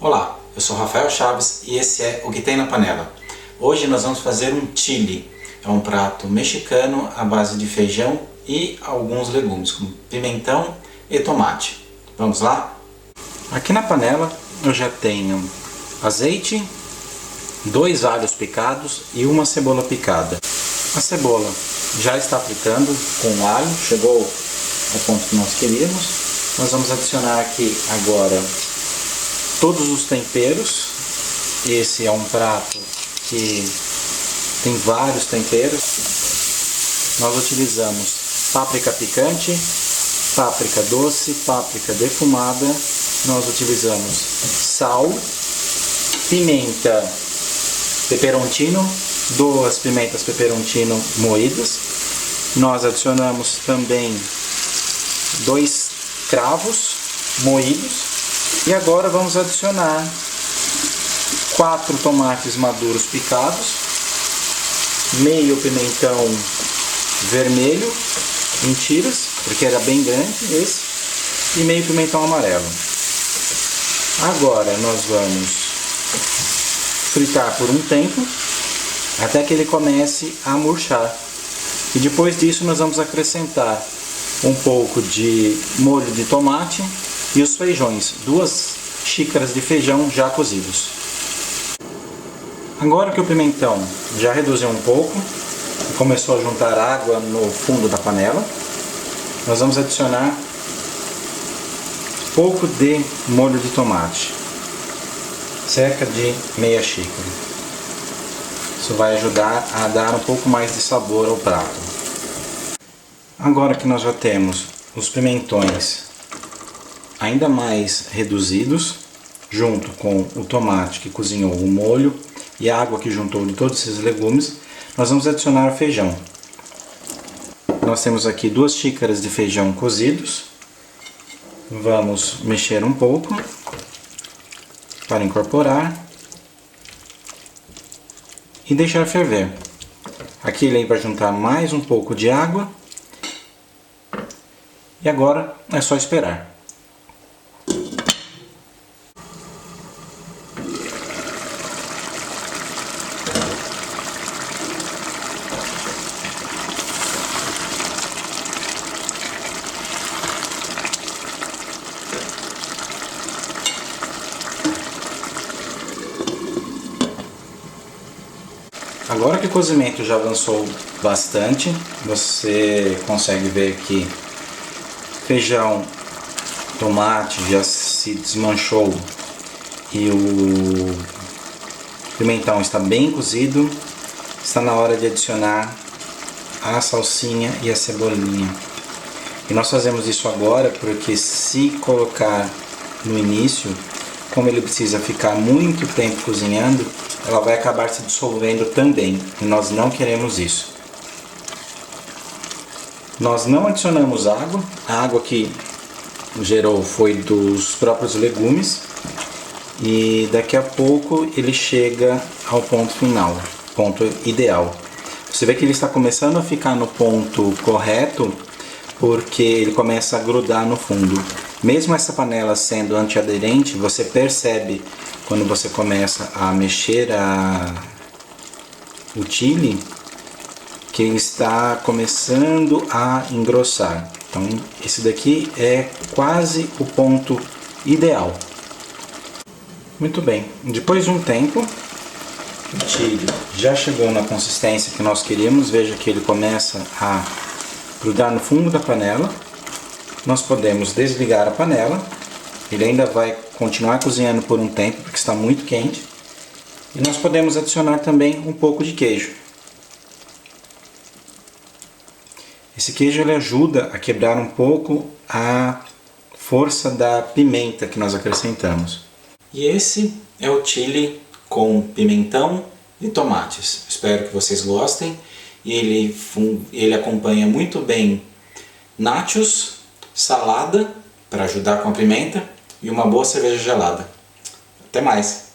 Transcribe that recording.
Olá, eu sou Rafael Chaves e esse é O que tem na panela. Hoje nós vamos fazer um chili. É um prato mexicano à base de feijão e alguns legumes, como pimentão e tomate. Vamos lá? Aqui na panela eu já tenho azeite, 2 alhos picados e uma cebola picada. A cebola já está fritando com o alho, chegou ao ponto que nós queríamos. Nós vamos adicionar aqui agora todos os temperos. Esse é um prato que tem vários temperos. Nós utilizamos páprica picante, páprica doce, páprica defumada. Nós utilizamos sal, pimenta peperoncino, 2 pimentas peperoncino moídas. Nós adicionamos também 2 cravos moídos. E agora vamos adicionar 4 tomates maduros picados, meio pimentão vermelho em tiras, porque era bem grande esse, e meio pimentão amarelo. Agora nós vamos fritar por um tempo, até que ele comece a murchar. E depois disso nós vamos acrescentar um pouco de molho de tomate e os feijões, 2 xícaras de feijão já cozidos. Agora que o pimentão já reduziu um pouco e começou a juntar água no fundo da panela, nós vamos adicionar um pouco de molho de tomate, cerca de meia xícara. Isso vai ajudar a dar um pouco mais de sabor ao prato. Agora que nós já temos os pimentões ainda mais reduzidos, junto com o tomate que cozinhou o molho e a água que juntou de todos esses legumes, nós vamos adicionar o feijão. Nós temos aqui 2 xícaras de feijão cozidos. Vamos mexer um pouco para incorporar e deixar ferver. Aqui ele vai juntar mais um pouco de água e agora é só esperar. Agora que o cozimento já avançou bastante, você consegue ver que feijão, tomate já se desmanchou e o pimentão está bem cozido. Está na hora de adicionar a salsinha e a cebolinha. E nós fazemos isso agora porque se colocar no início, como ele precisa ficar muito tempo cozinhando, ela vai acabar se dissolvendo também, e nós não queremos isso. Nós não adicionamos água, a água que gerou foi dos próprios legumes, e daqui a pouco ele chega ao ponto final, ponto ideal. Você vê que ele está começando a ficar no ponto correto, porque ele começa a grudar no fundo. Mesmo essa panela sendo antiaderente, você percebe quando você começa a mexer o chili que ele está começando a engrossar. Então esse daqui é quase o ponto ideal. Muito bem, depois de um tempo o chili já chegou na consistência que nós queríamos. Veja que ele começa a grudar no fundo da panela. Nós podemos desligar a panela. Ele ainda vai continuar cozinhando por um tempo, porque está muito quente. E nós podemos adicionar também um pouco de queijo. Esse queijo ele ajuda a quebrar um pouco a força da pimenta que nós acrescentamos. E esse é o chili com pimentão e tomates. Espero que vocês gostem. Ele acompanha muito bem nachos, salada para ajudar com a pimenta e uma boa cerveja gelada. Até mais!